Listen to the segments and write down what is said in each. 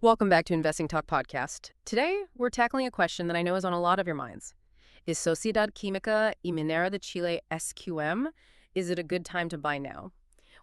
Welcome back to Investing Talk Podcast. Today, we're tackling a question that I know is on a lot of your minds. Is Sociedad Química y Minera de Chile SQM, is it a good time to buy now?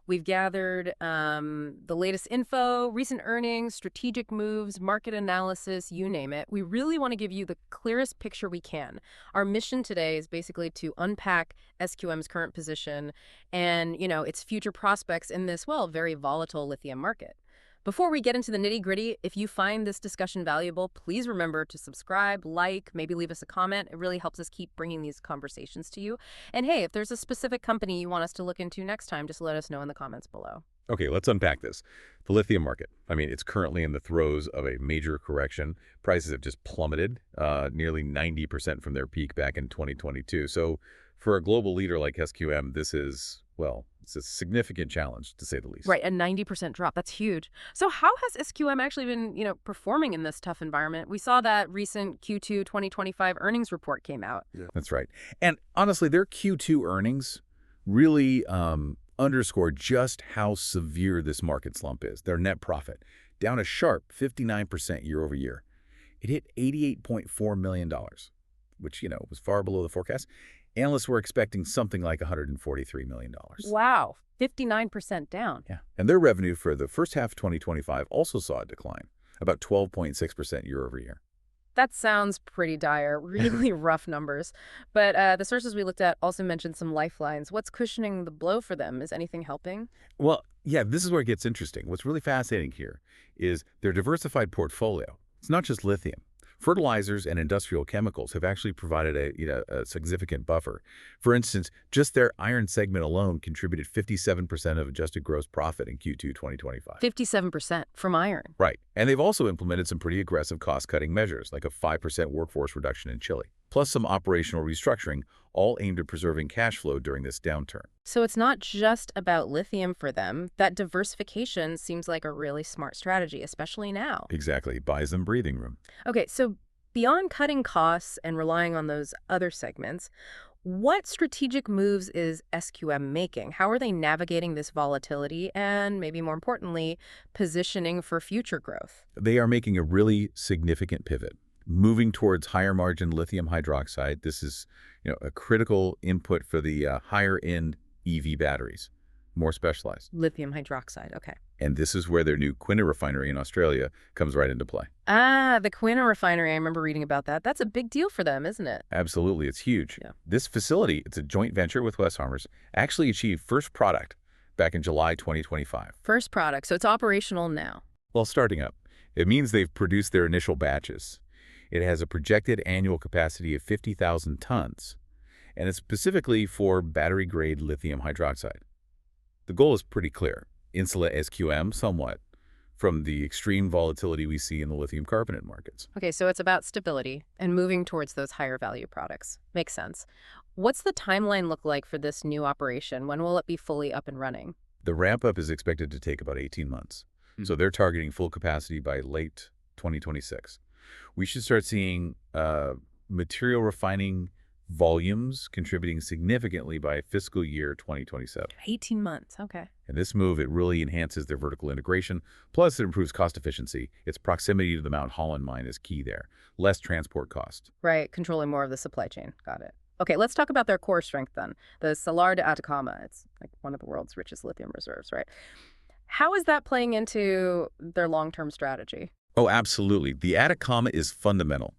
We've gathered the latest info, recent earnings, strategic moves, market analysis, you name it. We really want to give you the clearest picture we can. Our mission today is basically to unpack SQM's current position and, its future prospects in this, very volatile lithium market. Before we get into the nitty-gritty, if you find this discussion valuable, please remember to subscribe, maybe leave us a comment. It really helps us keep bringing these conversations to you. And hey, if there's a specific company you want us to look into next time, just let us know in the comments below. Okay, let's unpack this. The lithium market. It's currently in the throes of a major correction. Prices have just plummeted, nearly 90% from their peak back in 2022. So for a global leader like SQM, this is, it's a significant challenge, to say the least. Right, a 90% drop. That's huge. So how has SQM actually been, performing in this tough environment? We saw that recent Q2 2025 earnings report came out. Yeah. That's right. And honestly, their Q2 earnings really underscore just how severe this market slump is. Their net profit, down a sharp 59% year over year. It hit $88.4 million, which, was far below the forecast. Analysts were expecting something like $143 million. Wow, 59% down. Yeah, and their revenue for the first half of 2025 also saw a decline, about 12.6% year over year. That sounds pretty dire, really rough numbers. But the sources we looked at also mentioned some lifelines. What's cushioning the blow for them? Is anything helping? Well, yeah, this is where it gets interesting. What's really fascinating here is their diversified portfolio. It's not just lithium. Fertilizers and industrial chemicals have actually provided a significant buffer. For instance, just their iron segment alone contributed 57% of adjusted gross profit in Q2 2025. 57% from iron. Right. And they've also implemented some pretty aggressive cost-cutting measures, like a 5% workforce reduction in Chile, plus some operational restructuring, all aimed at preserving cash flow during this downturn. So it's not just about lithium for them. That diversification seems like a really smart strategy, especially now. Exactly. Buys them breathing room. Okay, so beyond cutting costs and relying on those other segments, what strategic moves is SQM making? How are they navigating this volatility and, maybe more importantly, positioning for future growth? They are making a really significant pivot, moving towards higher margin lithium hydroxide. This is, a critical input for the higher-end EV batteries, more specialized. Lithium hydroxide, okay. And this is where their new Kwinana refinery in Australia comes right into play. Ah, the Kwinana refinery. I remember reading about that. That's a big deal for them, isn't it? Absolutely. It's huge. Yeah. This facility, it's a joint venture with Wesfarmers, actually achieved first product back in July 2025. First product, so it's operational now. Well, starting up. It means they've produced their initial batches. It has a projected annual capacity of 50,000 tons, and it's specifically for battery-grade lithium hydroxide. The goal is pretty clear. Insulate SQM somewhat from the extreme volatility we see in the lithium carbonate markets. Okay, so it's about stability and moving towards those higher value products. Makes sense. What's the timeline look like for this new operation? When will it be fully up and running? The ramp-up is expected to take about 18 months. So they're targeting full capacity by late 2026. We should start seeing material refining volumes contributing significantly by fiscal year 2027. 18 months, okay. And this move, it really enhances their vertical integration, plus it improves cost efficiency. Its proximity to the Mount Holland mine is key there. Less transport cost. Right, controlling more of the supply chain. Got it. Okay, let's talk about their core strength then. The Salar de Atacama, it's like one of the world's richest lithium reserves, right? How is that playing into their long-term strategy? Oh, absolutely. The Atacama is fundamental.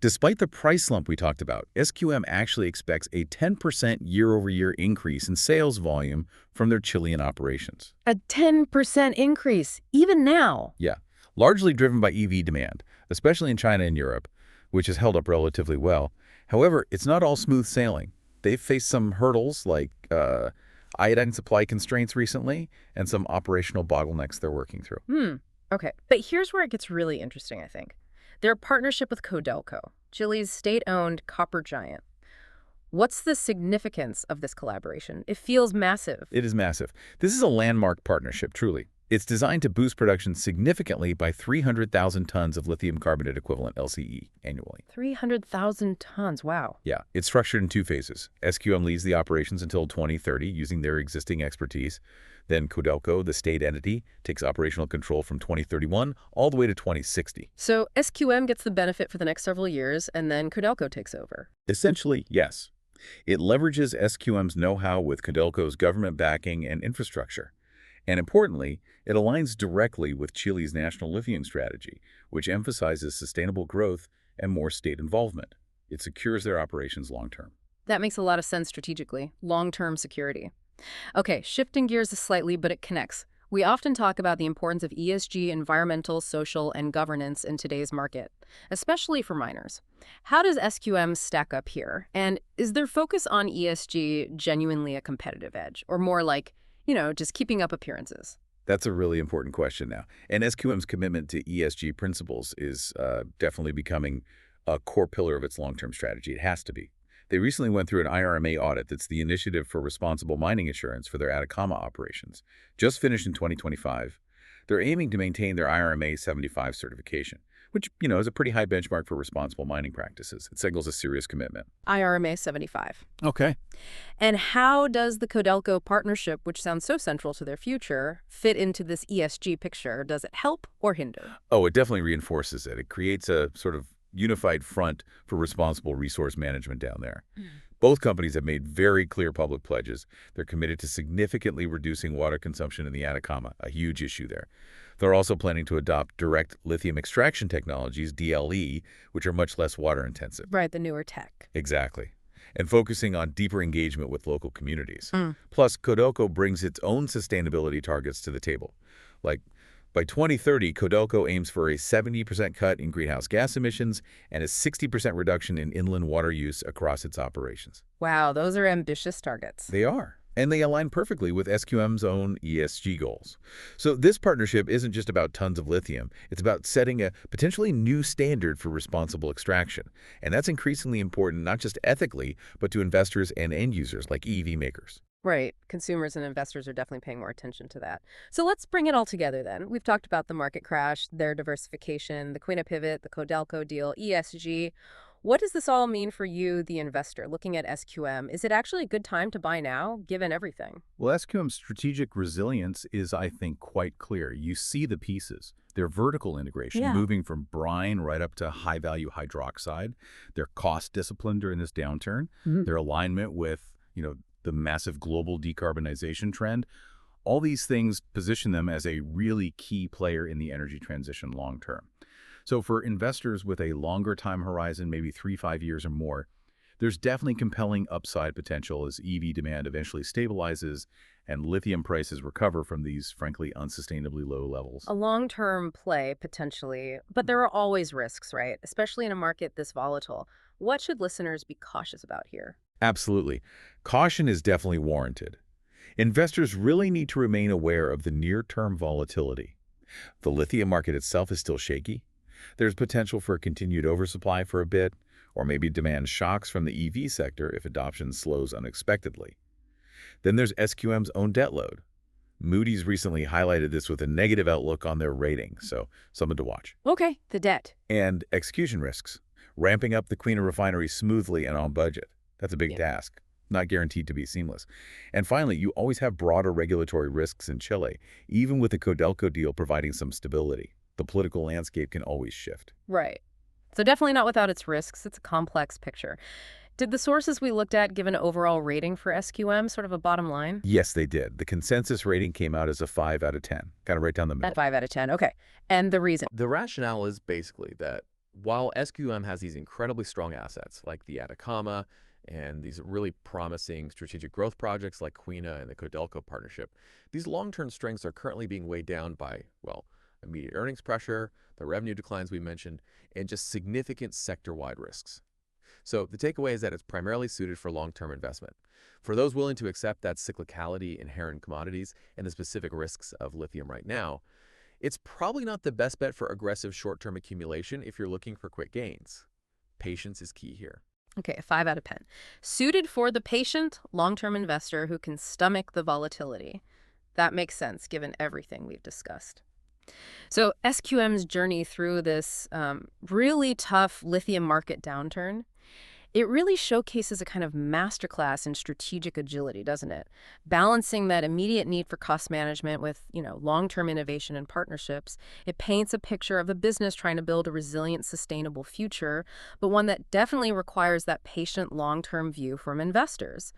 Despite the price slump we talked about, SQM actually expects a 10% year-over-year increase in sales volume from their Chilean operations. A 10% increase, even now? Yeah, largely driven by EV demand, especially in China and Europe, which has held up relatively well. However, it's not all smooth sailing. They've faced some hurdles like iodine supply constraints recently and some operational bottlenecks they're working through. Okay, but here's where it gets really interesting, I think. Their partnership with Codelco, Chile's state-owned copper giant. What's the significance of this collaboration? It feels massive. It is massive. This is a landmark partnership, truly. It's designed to boost production significantly by 300,000 tons of lithium carbonate equivalent LCE annually. 300,000 tons. Wow. Yeah, it's structured in two phases. SQM leads the operations until 2030 using their existing expertise. Then Codelco, the state entity, takes operational control from 2031 all the way to 2060. So SQM gets the benefit for the next several years, and then Codelco takes over. Essentially, yes. It leverages SQM's know-how with Codelco's government backing and infrastructure. And importantly, it aligns directly with Chile's national lithium strategy, which emphasizes sustainable growth and more state involvement. It secures their operations long-term. That makes a lot of sense strategically. Long-term security. Okay, shifting gears slightly, but it connects. We often talk about the importance of ESG, environmental, social, and governance in today's market, especially for miners. How does SQM stack up here? And is their focus on ESG genuinely a competitive edge, or more like, just keeping up appearances? That's a really important question now. And SQM's commitment to ESG principles is definitely becoming a core pillar of its long-term strategy. It has to be. They recently went through an IRMA audit that's the Initiative for Responsible Mining Assurance for their Atacama operations. Just finished in 2025. They're aiming to maintain their IRMA 75 certification, which, is a pretty high benchmark for responsible mining practices. It signals a serious commitment. IRMA 75. Okay. And how does the Codelco partnership, which sounds so central to their future, fit into this ESG picture? Does it help or hinder? Oh, it definitely reinforces it. It creates a sort of unified front for responsible resource management down there. Both companies have made very clear public pledges. They're committed to significantly reducing water consumption in the Atacama, a huge issue there. They're also planning to adopt direct lithium extraction technologies, DLE, which are much less water intensive. Right, the newer tech. Exactly. And focusing on deeper engagement with local communities. Plus, Codelco brings its own sustainability targets to the table. Like, by 2030, Codelco aims for a 70% cut in greenhouse gas emissions and a 60% reduction in inland water use across its operations. Wow, those are ambitious targets. They are. And they align perfectly with SQM's own ESG goals. So this partnership isn't just about tons of lithium. It's about setting a potentially new standard for responsible extraction. And that's increasingly important not just ethically, but to investors and end users like EV makers. Right. Consumers and investors are definitely paying more attention to that. So let's bring it all together then. We've talked about the market crash, their diversification, the Quina pivot, the Codelco deal, ESG. What does this all mean for you, the investor, looking at SQM? Is it actually a good time to buy now, given everything? Well, SQM's strategic resilience is, I think, quite clear. You see the pieces. Their vertical integration, moving from brine right up to high-value hydroxide, their cost discipline during this downturn, their alignment with, the massive global decarbonization trend, all these things position them as a really key player in the energy transition long term. So for investors with a longer time horizon, maybe 3-5 years or more, there's definitely compelling upside potential as EV demand eventually stabilizes and lithium prices recover from these, frankly, unsustainably low levels. A long-term play, potentially, but there are always risks, right? Especially in a market this volatile. What should listeners be cautious about here? Absolutely. Caution is definitely warranted. Investors really need to remain aware of the near-term volatility. The lithium market itself is still shaky. There's potential for a continued oversupply for a bit, or maybe demand shocks from the EV sector if adoption slows unexpectedly. Then there's SQM's own debt load. Moody's recently highlighted this with a negative outlook on their rating, so something to watch. Okay, the debt. And execution risks. Ramping up the Quina refinery smoothly and on budget. That's a big task, not guaranteed to be seamless. And finally, you always have broader regulatory risks in Chile, even with the Codelco deal providing some stability. The political landscape can always shift. Right. So definitely not without its risks. It's a complex picture. Did the sources we looked at give an overall rating for SQM, sort of a bottom line? Yes, they did. The consensus rating came out as a 5 out of 10, kind of right down the middle. At 5 out of 10, okay. And the reason? The rationale is basically that while SQM has these incredibly strong assets like the Atacama and these really promising strategic growth projects like Quina and the Codelco partnership, these long-term strengths are currently being weighed down by, well, immediate earnings pressure, the revenue declines we mentioned, and just significant sector-wide risks. So the takeaway is that it's primarily suited for long-term investment. For those willing to accept that cyclicality inherent in commodities and the specific risks of lithium right now, it's probably not the best bet for aggressive short-term accumulation if you're looking for quick gains. Patience is key here. Okay, a 5 out of 10. Suited for the patient, long-term investor who can stomach the volatility. That makes sense, given everything we've discussed. So SQM's journey through this really tough lithium market downturn, it really showcases a kind of masterclass in strategic agility, doesn't it? Balancing that immediate need for cost management with, long-term innovation and partnerships. It paints a picture of a business trying to build a resilient, sustainable future, but one that definitely requires that patient, long-term view from investors.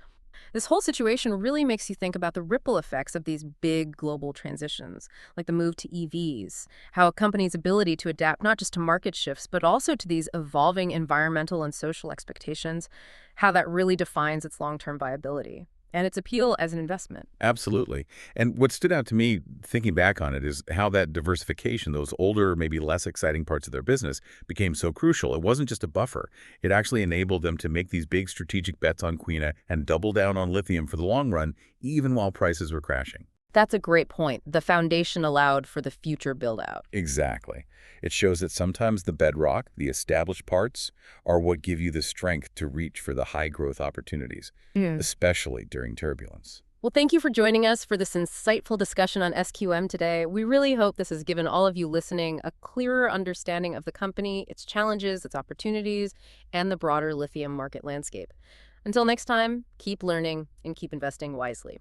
This whole situation really makes you think about the ripple effects of these big global transitions, like the move to EVs, how a company's ability to adapt not just to market shifts, but also to these evolving environmental and social expectations, how that really defines its long-term viability and its appeal as an investment. Absolutely. And what stood out to me thinking back on it is how that diversification, those older, maybe less exciting parts of their business, became so crucial. It wasn't just a buffer. It actually enabled them to make these big strategic bets on Quina and double down on lithium for the long run, even while prices were crashing. That's a great point. The foundation allowed for the future build-out. Exactly. It shows that sometimes the bedrock, the established parts, are what give you the strength to reach for the high-growth opportunities, especially during turbulence. Well, thank you for joining us for this insightful discussion on SQM today. We really hope this has given all of you listening a clearer understanding of the company, its challenges, its opportunities, and the broader lithium market landscape. Until next time, keep learning and keep investing wisely.